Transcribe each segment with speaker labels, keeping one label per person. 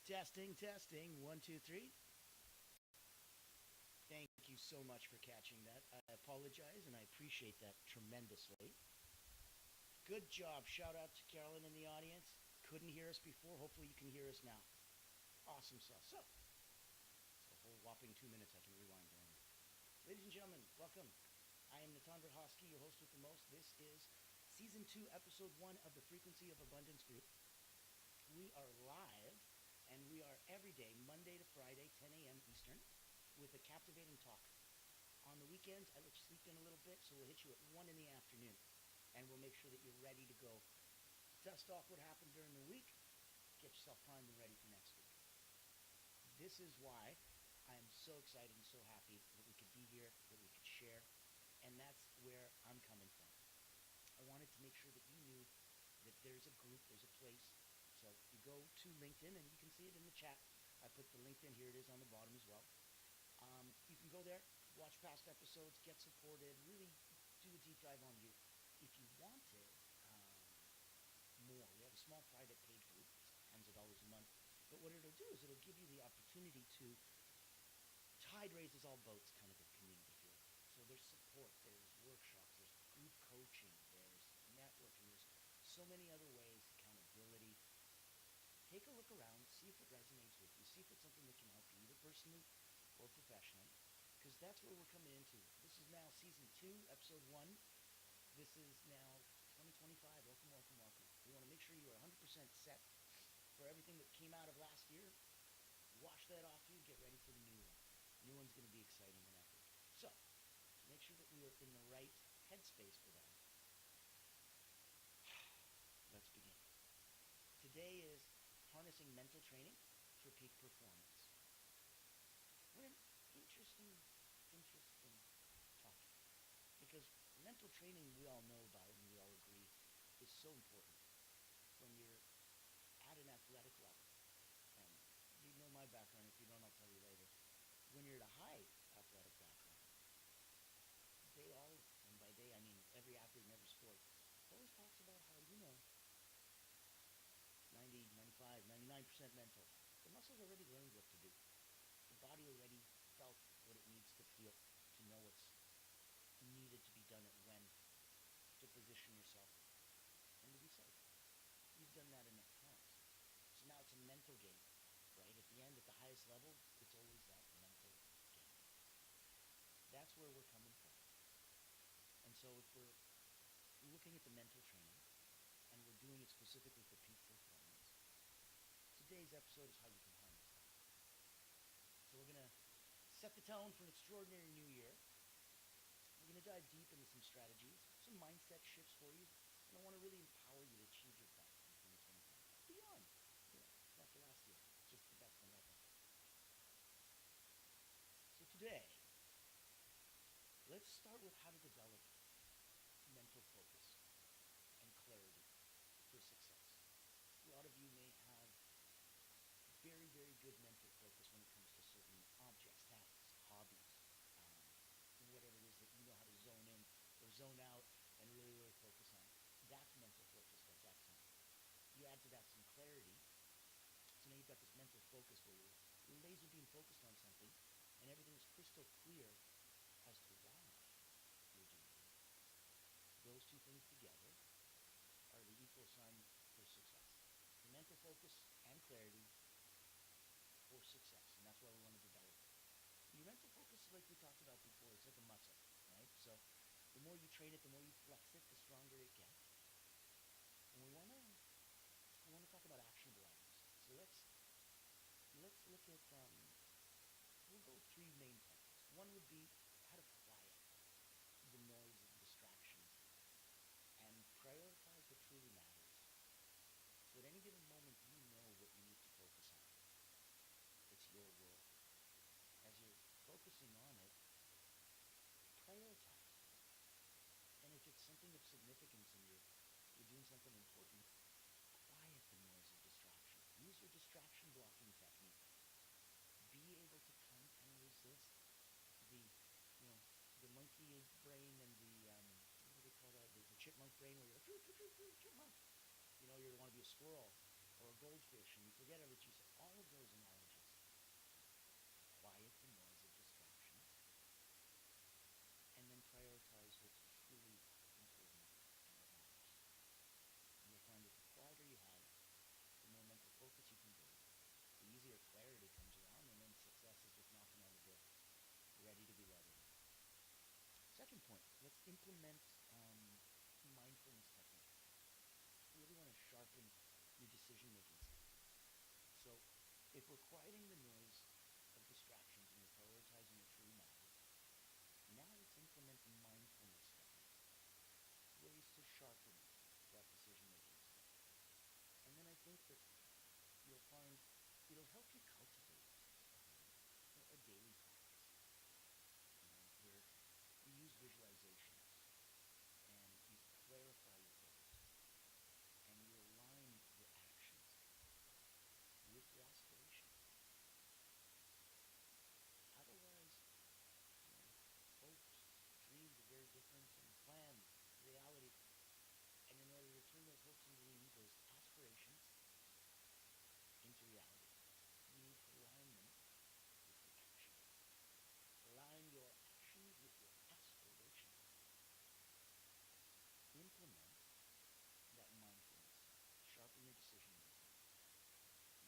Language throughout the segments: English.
Speaker 1: Testing, testing. One, two, three. Thank you so much for catching that. I apologize and I appreciate that tremendously. Good job. Shout out to Carolyn in the audience. Couldn't hear us before. Hopefully, you can hear us now. Awesome sauce. So, it's a whole whopping 2 minutes. I can rewind down. Ladies and gentlemen, welcome. I am Natan Verhosky, your host with the most. This is season 2, episode 1 of the Frequency of Abundance group. We are live and we are every day, Monday to Friday, 10 a.m. Eastern, with a captivating talk. On the weekends, I let you sleep in a little bit, so we'll hit you at 1 in the afternoon, and we'll make sure that you're ready to go. Dust off what happened during the week, get yourself primed and ready for next week. This is why I am so excited and so happy that we could be here, that we could share, and that's where I'm coming from. I wanted to make sure that you knew that there's a group, there's a place. So you go to LinkedIn, and you can see it in the chat. I put the LinkedIn, here it is on the bottom as well. You can go there, watch past episodes, get supported, really do a deep dive on you. If you wanted more, we have a small private paid group, it's tens of dollars a month. But what it'll do is it'll give you the opportunity to tide raises all boats kind of a community feel. So there's support, there's workshops, there's group coaching, there's networking, there's so many other ways, accountability. Take a look around, see if it resonates with you, see if it's something that can help you either personally or professionally, because that's where we're coming into. This is now season 2, episode 1. This is now 2025. Welcome, welcome, welcome. We want to make sure you are 100% set for everything that came out of last year. Wash that off you, get ready for the new one. The new one's going to be exciting and epic. So, to make sure that we are in the right headspace for that, let's begin. Today is harnessing mental training for peak performance. What an interesting topic. Because mental training, we all know about and we all agree, is so important when you're at an athletic level. And you know my background. If you don't, I'll tell you later. When you're at a high athletic background, they all, and by they I mean every athlete in every sport, always talks about how, 90, 95, 99% mental. The muscles already learned what to do. The body already felt what it needs to feel to know what's needed to be done at when to position yourself and to be safe. You've done that enough times. So now it's a mental game, right? At the end, at the highest level, it's always that mental game. That's where we're coming from. And so if we're looking at the mental training and we're doing it specifically for peak performance, today's episode is how you can harness that. So we're going to set the tone for an extraordinary new year. We're going to dive deep into some strategies, some mindset shifts for you, and I want to really empower you to achieve your best in 2025. Beyond, after last year, just the best thing ever. So today, let's start with how to develop mental focus and clarity for success. A lot of you may have very, very good mental focus when it comes to certain objects, tasks, hobbies, whatever it is that you know how to zone in or zone out and really, really focus on. That's mental focus. That's excellent. You add to that some clarity. So now you've got this mental focus where you're laser beam focused on something and everything is crystal clear as to why you're doing it. Those two things together are the equal sign for success. The mental focus and clarity for success, and that's why we want to develop it. Your mental focus, like we talked about before, it's like a muscle, right? So the more you train it, the more you flex it, the stronger it gets. And we want to talk about actionable items. So let's look at we'll go 3 main points. One would be how to quiet the noise and distractions and prioritize what truly matters. So at any given moment, you know what you need to focus on. It's your world. As you're focusing on it, prioritize. And if it's something of significance and you're doing something important, quiet the noise of distraction. Use your distraction blocking technique. Be able to come and resist the monkey brain and what do they call that? The chipmunk brain where you're like, chipmunk. You want to be a squirrel or a goldfish and you forget everything. all of those analogies. Quiet the noise of distractions, and then prioritize what's truly important and what matters. And you'll find that the quieter you have, the more mental focus you can build, the easier clarity comes around, and then success is just knocking on the door, ready to be let in. Second point, let's implement mindfulness techniques. You really want to sharpen your decision-making skills. So if we're quieting the noise of distractions and we're prioritizing what truly matters, now let's implement mindfulness techniques, ways to sharpen that decision-making skill. And then I think that you'll find it'll help you cultivate a daily practice, where you use visualizations and you clarify your goals and you align your actions with your aspirations. Otherwise, you know, hopes, dreams are very different, and plans, reality. And in order to turn those hopes and dreams, those aspirations into reality, you need to align them with your actions. Align your actions with your aspirations. Implement that mindfulness. Sharpen your decision making.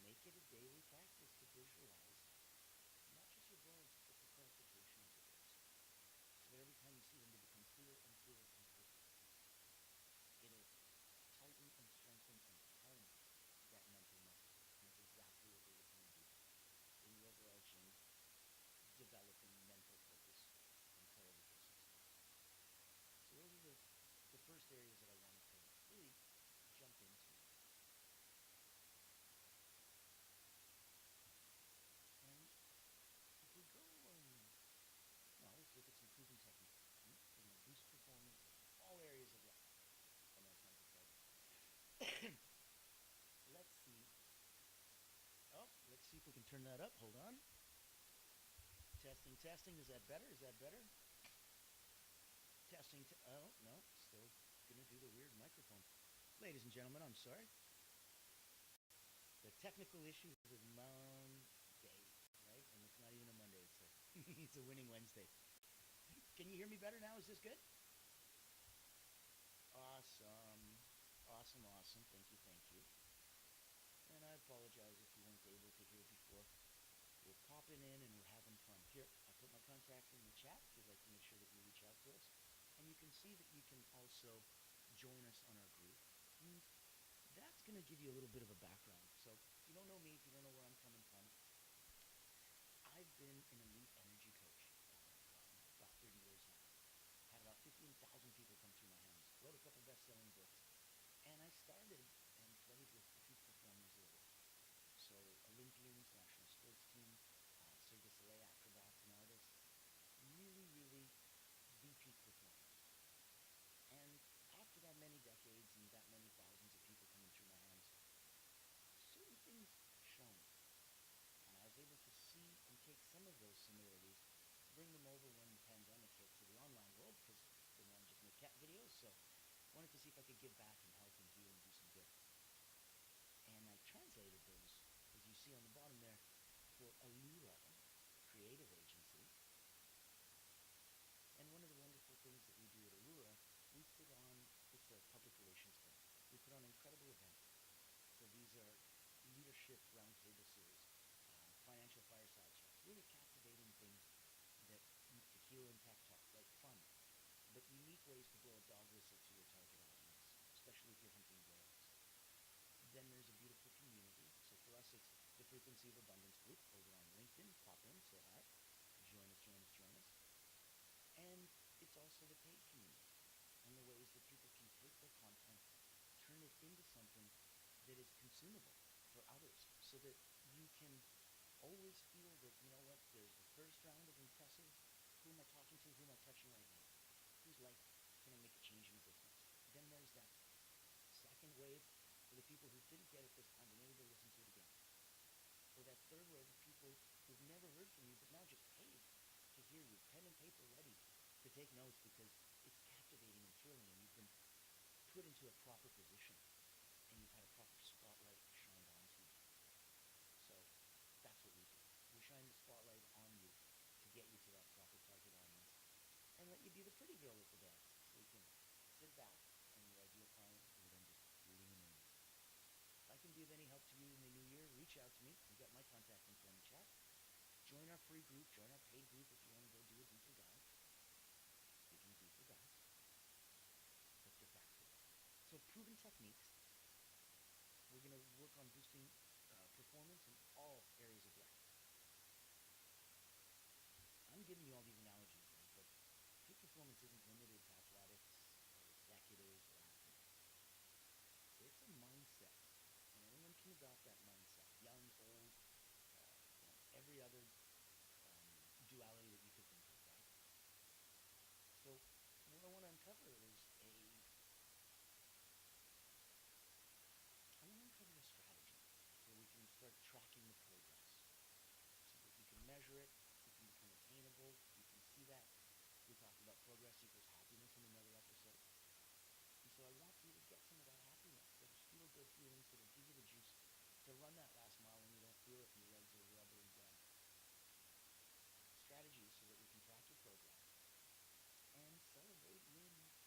Speaker 1: Make it a daily practice to visualize not just your goals, but the clarification of your goals. So that every time you see them, they become clear and clearer and clearer. It'll tighten and strengthen and hone that mental muscle. And that's exactly what we're looking to do in the overarching developing mental focus and clarity for success. So those are the first areas that I wanted to really jump into. And if we go, well, let's look at some proven techniques. We're going to boost performance in all areas of life. I know it sounds exciting. let's see. Oh, let's see if we can turn that up. Hold on. Testing, testing. Is that better? Is that better? Testing. Oh, no. Still going to do the weird microphone. Ladies and gentlemen, I'm sorry. The technical issues of Monday, right? And it's not even a Monday. It's a it's a winning Wednesday. Can you hear me better now? Is this good? Awesome. Awesome, awesome. Thank you, thank you. And I apologize if you weren't able to hear before. We're popping in and we're having fun. Here, I put my contact in the chat if you'd like to make sure that you reach out to us. And you can see that you can also join us on our group. And that's going to give you a little bit of a background. So if you don't know me, if you don't know where I'm coming from, I've been an elite energy coach, about 30 years now. Had about 15,000 people come through my hands. Wrote a couple best-selling books. And I started and played with the peak performers of the world. So Olympians, national sports team, Cirque du Soleil acrobats and artists, really, really the peak performers. And after that many decades and that many thousands of people coming through my hands, certain things shone. And I was able to see and take some of those similarities, bring them over when the pandemic hit to the online world, because didn't want to just make cat videos. So wanted to see if I could give back and help and heal and do some good. And I translated those, as you see on the bottom there, for Allura Creative Agency. And one of the wonderful things that we do at Allura, we put on, it's a public relations firm, we put on incredible events. So these are leadership roundtable series, financial fireside chats, really captivating things that tequila and tech talk, right? Fun, but unique ways to blow a dog whistle to your target audience, especially if you're hunting whales. Then there's a beautiful community. So for us, it's the Frequency of Abundance group over on LinkedIn. Pop in, say hi, join us, join us, join us. And it's also the paid community and the ways that people can take their content, turn it into something that is consumable for others, so that you can always feel that, you know what, there's the first round of impressive, who am I talking to, who am I touching right now? Whose life can I make a change and a difference? Then there's that second wave for the people who didn't get it this time, but maybe they'll listen to it again. Or that third wave of people who've never heard from you, but now just paid to hear you, pen and paper ready to take notes because it's captivating and thrilling and you've been put into a proper position and you've had a proper spotlight shined onto you. So our free group, join our paid group if you want to go do a deeper dive. Speaking of deeper dives, let's get back to it. So, proven techniques. We're going to work on boosting performance in all areas of life. I'm giving you all these analogies, but peak performance isn't limited to athletics or executives or athletes. It's a mindset, and anyone can adopt that mindset. Young, old, every other duality that you could think of, right? So, what I want to uncover is I want to uncover a strategy where we can start tracking the progress, so that you can measure it, it can become attainable, you can see that. We talked about progress equals happiness in another episode. And so I want you to get some of that happiness, those feel-good feelings that'll give you the juice to run that last mile when you don't feel it and your legs are rubbery dead. Strategies so that we can track your progress and celebrate wins.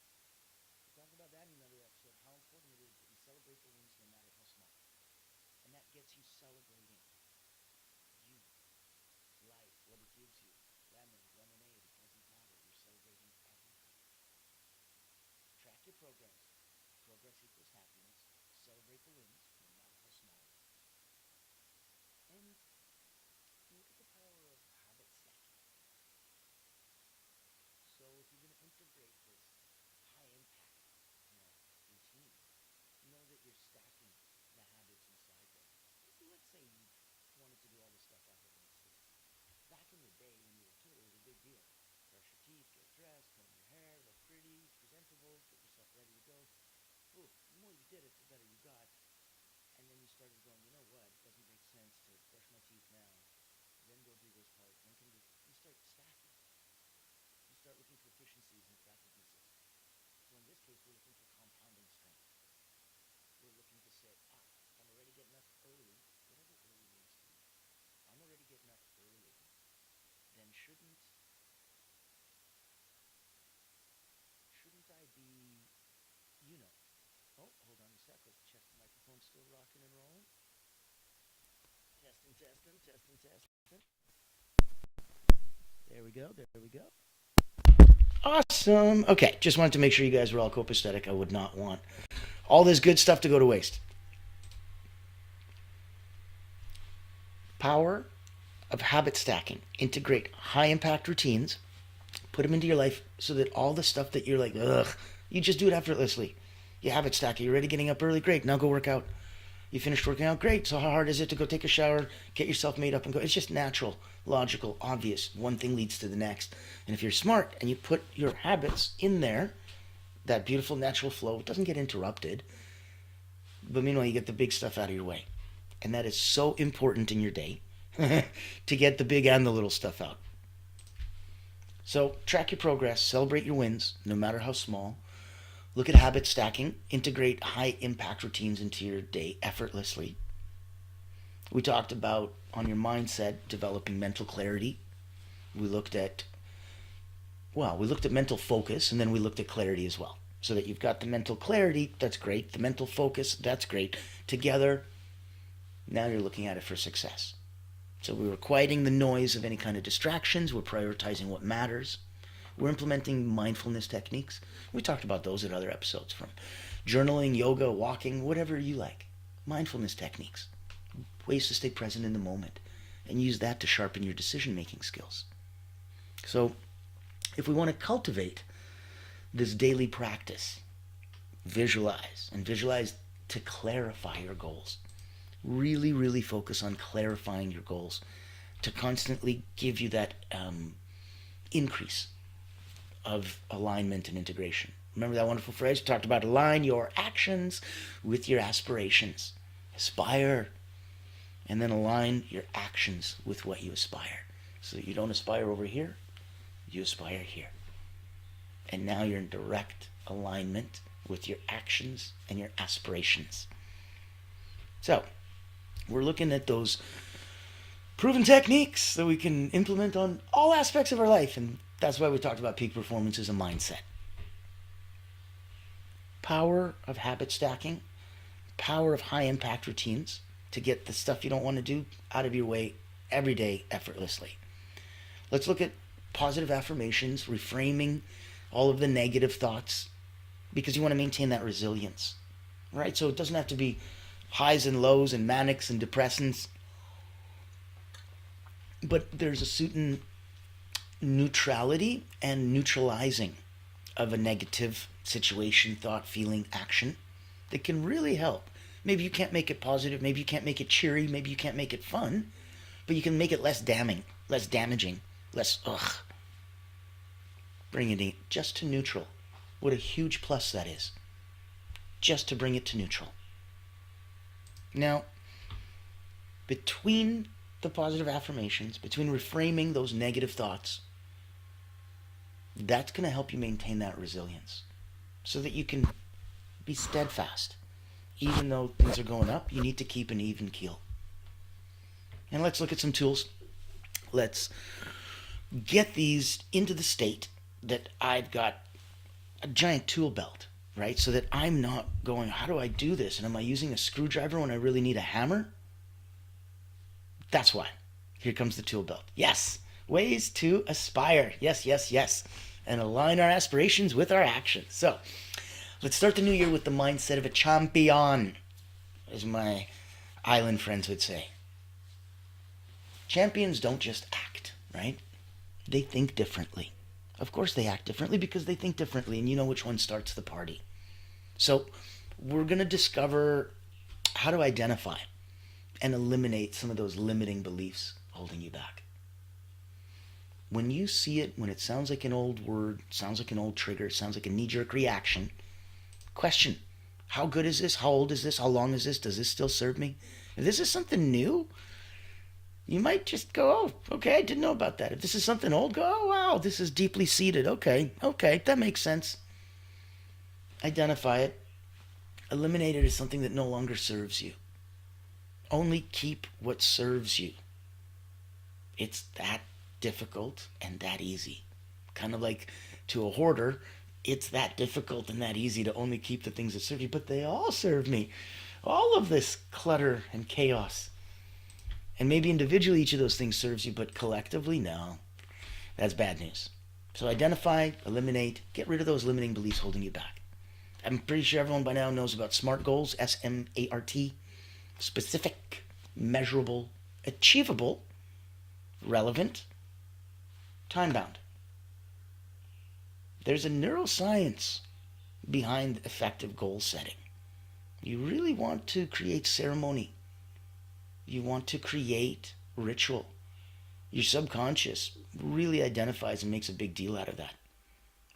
Speaker 1: We'll talk about that in another episode, how important it is that we celebrate the wins no matter how small. And that gets you celebrating you, life, what it gives you. Lemon, lemonade, it doesn't matter. You're celebrating everything. Track your progress. Progress equals happiness. Celebrate the wins, no matter how small. And look at the power of habit stacking. So if you're going to integrate this high impact, routine, know that you're stacking the habits inside there. Let's say you wanted to do all this stuff effortlessly. Back in the day when you were a kid, it was a big deal. Brush your teeth, get dressed, comb your hair, look pretty, presentable, get yourself ready to go. Ooh, the more you did it, the better you got. And then you started going, you know what, it doesn't make sense to brush my teeth now, then go do this part, then come do... You start stacking. You start looking for efficiencies and effectivenesses. So in this case, we're looking for compounding strength. We're looking to say, if I'm already getting up early, whatever early means to you, if I'm already getting up early, then shouldn't I be, oh, hold on a sec, let's check the microphone's still rocking and rolling. Testing, testing, testing, testing. There we go, there we go. Awesome. Okay, just wanted to make sure you guys were all copacetic. I would not want all this good stuff to go to waste. Power of habit stacking. Integrate high impact routines, put them into your life so that all the stuff that you're like, ugh, you just do it effortlessly. You habit stack it. You're already getting up early. Great. Now go work out. You finished working out. Great. So how hard is it to go take a shower, get yourself made up and go? It's just natural, logical, obvious. One thing leads to the next. And if you're smart and you put your habits in there, that beautiful natural flow, it doesn't get interrupted. But meanwhile, you get the big stuff out of your way. And that is so important in your day to get the big and the little stuff out. So track your progress, celebrate your wins, no matter how small. Look at habit stacking, integrate high impact routines into your day effortlessly. We talked about, on your mindset, developing mental clarity. We looked at mental focus, and then we looked at clarity as well. So that you've got the mental clarity, that's great. The mental focus, that's great. Together, now you're looking at it for success. So we were quieting the noise of any kind of distractions. We're prioritizing what matters. We're implementing mindfulness techniques. We talked about those in other episodes, from journaling, yoga, walking, whatever you like. Mindfulness techniques. Ways to stay present in the moment and use that to sharpen your decision-making skills. So if we want to cultivate this daily practice, visualize to clarify your goals. Really, really focus on clarifying your goals to constantly give you that increase of alignment and integration. Remember that wonderful phrase we talked about? Align your actions with your aspirations. Aspire, and then align your actions with what you aspire. So that you don't aspire over here, you aspire here. And now you're in direct alignment with your actions and your aspirations. So, we're looking at those proven techniques that we can implement on all aspects of our life, and that's why we talked about peak performance as a mindset. Power of habit stacking, power of high impact routines to get the stuff you don't want to do out of your way every day effortlessly. Let's look at positive affirmations, reframing all of the negative thoughts, because you want to maintain that resilience, right? So it doesn't have to be highs and lows and manics and depressants, but there's a certain neutrality and neutralizing of a negative situation, thought, feeling, action that can really help. Maybe you can't make it positive, maybe you can't make it cheery, maybe you can't make it fun, but you can make it less damning, less damaging, less ugh. Bring it in just to neutral. What a huge plus that is. Just to bring it to neutral. Now, between the positive affirmations, between reframing those negative thoughts, that's going to help you maintain that resilience so that you can be steadfast. Even though things are going up, you need to keep an even keel. And let's look at some tools. Let's get these into the state that I've got a giant tool belt, right? So that I'm not going, how do I do this? And am I using a screwdriver when I really need a hammer? That's why. Here comes the tool belt. Yes. Ways to aspire. Yes, yes, yes. And align our aspirations with our actions. So, let's start the new year with the mindset of a champion, as my island friends would say. Champions don't just act, right? They think differently. Of course they act differently because they think differently, and you know which one starts the party. So, we're going to discover how to identify and eliminate some of those limiting beliefs holding you back. When you see it, when it sounds like an old word, sounds like an old trigger, sounds like a knee-jerk reaction, question, how good is this? How old is this? How long is this? Does this still serve me? If this is something new, you might just go, oh, okay, I didn't know about that. If this is something old, go, oh, wow, this is deeply seated. Okay, that makes sense. Identify it. Eliminate it as something that no longer serves you. Only keep what serves you. It's that difficult and that easy. Kind of like to a hoarder, it's that difficult and that easy to only keep the things that serve you, but they all serve me. All of this clutter and chaos. And maybe individually each of those things serves you, but collectively, no. That's bad news. So identify, eliminate, get rid of those limiting beliefs holding you back. I'm pretty sure everyone by now knows about SMART goals, S-M-A-R-T. Specific, measurable, achievable, relevant, time-bound. There's a neuroscience behind effective goal setting. You really want to create ceremony. You want to create ritual. Your subconscious really identifies and makes a big deal out of that.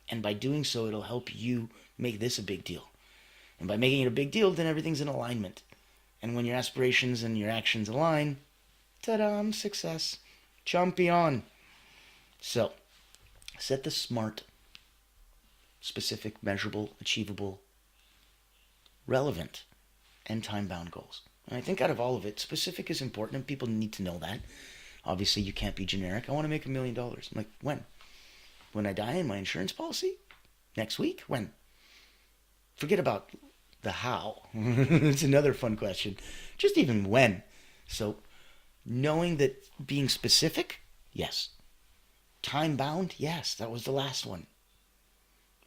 Speaker 1: And by doing so, it'll help you make this a big deal. And by making it a big deal, then everything's in alignment. And when your aspirations and your actions align, ta-da, success. Champion. So, set the SMART, specific, measurable, achievable, relevant, and time-bound goals. And I think out of all of it, specific is important, and people need to know that. Obviously, you can't be generic. I want to make $1 million. I'm like, when? When I die in my insurance policy? Next week? When? Forget about the how. It's another fun question. Just even when. So, knowing that being specific, yes. Time-bound, yes. That was the last one.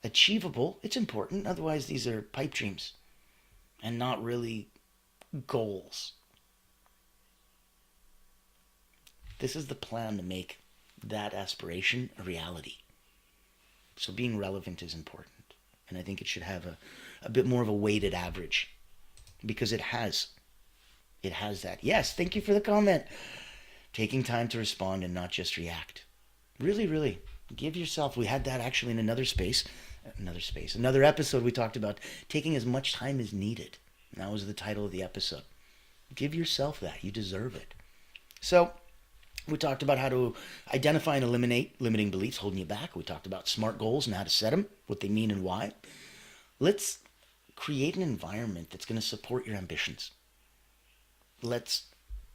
Speaker 1: Achievable, it's important. Otherwise, these are pipe dreams and not really goals. This is the plan to make that aspiration a reality. So being relevant is important. And I think it should have a bit more of a weighted average. Because it has. It has that. Yes, thank you for the comment. Taking time to respond and not just react. Really, really. Give yourself, we had that actually in another episode we talked about taking as much time as needed. And that was the title of the episode. Give yourself that. You deserve it. So, we talked about how to identify and eliminate limiting beliefs holding you back. We talked about SMART goals and how to set them, what they mean and why. Let's create an environment that's going to support your ambitions. Let's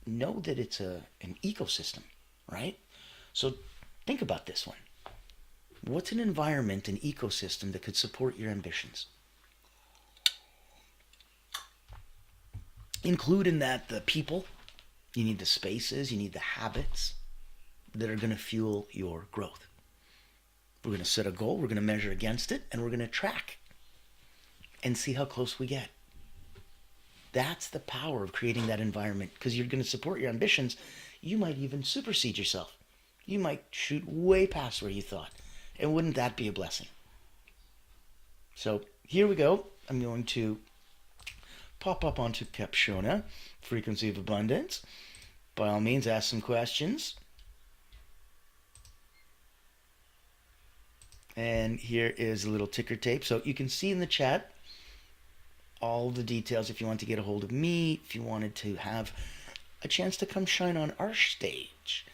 Speaker 1: know that it's an ecosystem, right? So think about this one. What's an environment, an ecosystem that could support your ambitions? Include in that the people. You need the spaces, you need the habits, that are going to fuel your growth. We're going to set a goal, we're going to measure against it, and we're going to track and see how close we get. That's the power of creating that environment, because you're going to support your ambitions. You might even supersede yourself. You might shoot way past where you thought. And wouldn't that be a blessing? So here we go. I'm going to pop up onto Captiona, Frequency of Abundance. By all means, ask some questions. And here is a little ticker tape. So you can see in the chat all the details if you want to get a hold of me, if you wanted to have a chance to come shine on our stage,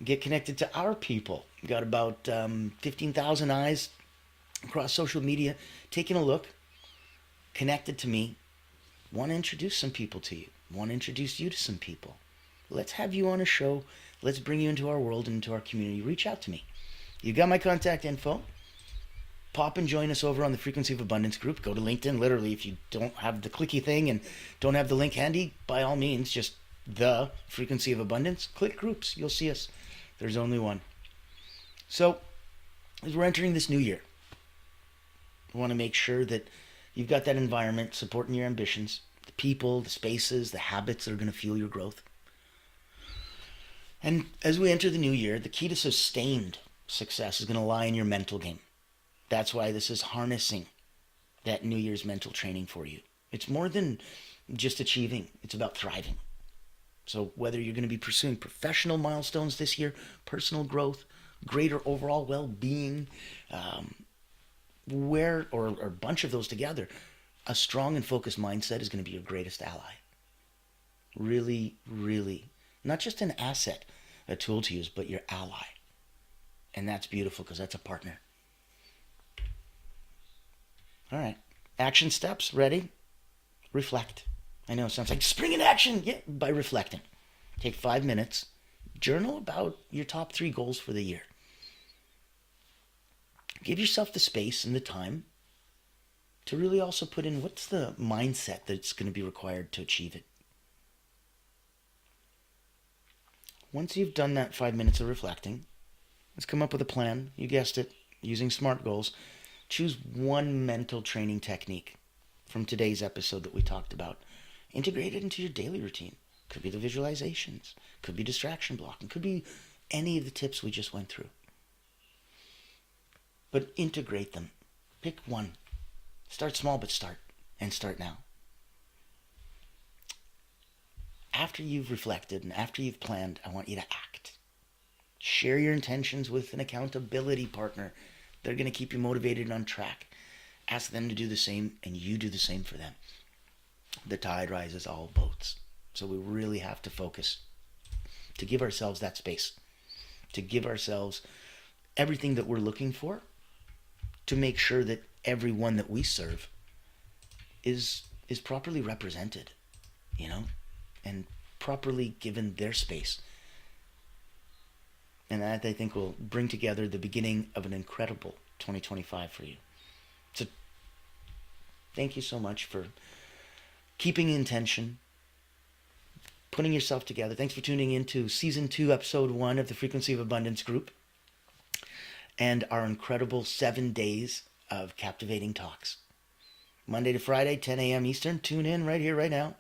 Speaker 1: get connected to our people. We've got about 15,000 eyes across social media taking a look, connected to me, want to introduce some people to you, want to introduce you to some people. Let's have you on a show. Let's bring you into our world and into our community. Reach out to me. You got my contact info. Pop and join us over on the Frequency of Abundance group. Go to LinkedIn. Literally, if you don't have the clicky thing and don't have the link handy, by all means, just the Frequency of Abundance. Click groups. You'll see us. There's only one. So, as we're entering this new year, we want to make sure that you've got that environment supporting your ambitions, the people, the spaces, the habits that are going to fuel your growth. And as we enter the new year, the key to sustained success is going to lie in your mental game. That's why this is harnessing that New Year's mental training for you. It's more than just achieving. It's about thriving. So whether you're going to be pursuing professional milestones this year, personal growth, greater overall well-being, or a bunch of those together, a strong and focused mindset is going to be your greatest ally. Really, really. Not just an asset, a tool to use, but your ally. And that's beautiful because that's a partner. All right. Action steps. Ready? Reflect. I know it sounds like spring in action. Yeah, by reflecting. Take 5 minutes. Journal about your top 3 goals for the year. Give yourself the space and the time to really also put in what's the mindset that's going to be required to achieve it. Once you've done that 5 minutes of reflecting, let's come up with a plan. You guessed it, using SMART goals. Choose one mental training technique from today's episode that we talked about. Integrate it into your daily routine. Could be the visualizations, could be distraction blocking, could be any of the tips we just went through. But integrate them. Pick one. Start small, but start. And start now. After you've reflected and after you've planned, I want you to act. Share your intentions with an accountability partner. They're going to keep you motivated and on track. Ask them to do the same, and you do the same for them. The tide rises all boats. So we really have to focus to give ourselves that space, to give ourselves everything that we're looking for, to make sure that everyone that we serve is properly represented, and properly given their space. And that, I think, will bring together the beginning of an incredible 2025 for you. So thank you so much for keeping intention, putting yourself together. Thanks for tuning in to Season 2, Episode 1 of the Frequency of Abundance group and our incredible 7 days of captivating talks. Monday to Friday, 10 a.m. Eastern. Tune in right here, right now.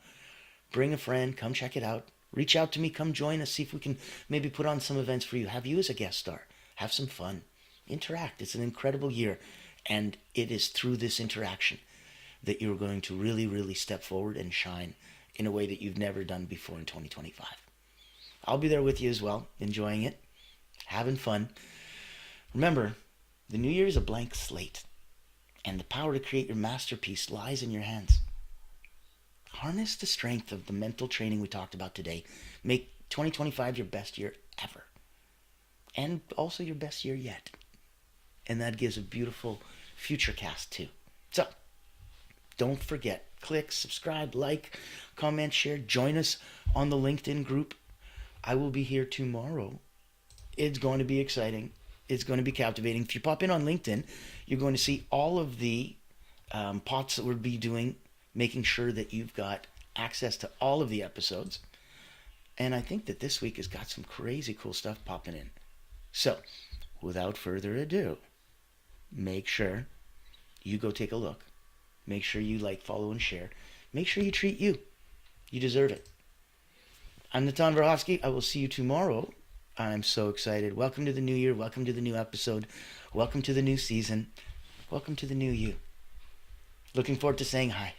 Speaker 1: Bring a friend. Come check it out. Reach out to me. Come join us. See if we can maybe put on some events for you. Have you as a guest star. Have some fun. Interact. It's an incredible year. And it is through this interaction that you're going to really, really step forward and shine in a way that you've never done before in 2025. I'll be there with you as well, enjoying it, having fun. Remember, the new year is a blank slate, and the power to create your masterpiece lies in your hands. Harness the strength of the mental training we talked about today. Make 2025 your best year ever, and also your best year yet. And that gives a beautiful future cast too. So, don't forget, click, subscribe, like, comment, share. Join us on the LinkedIn group. I will be here tomorrow. It's going to be exciting. It's going to be captivating. If you pop in on LinkedIn, you're going to see all of the pots that we'll be doing, making sure that you've got access to all of the episodes. And I think that this week has got some crazy cool stuff popping in. So, without further ado, make sure you go take a look. Make sure you like, follow, and share. Make sure you treat you. You deserve it. I'm Natan Verhovsky. I will see you tomorrow. I'm so excited. Welcome to the new year. Welcome to the new episode. Welcome to the new season. Welcome to the new you. Looking forward to saying hi.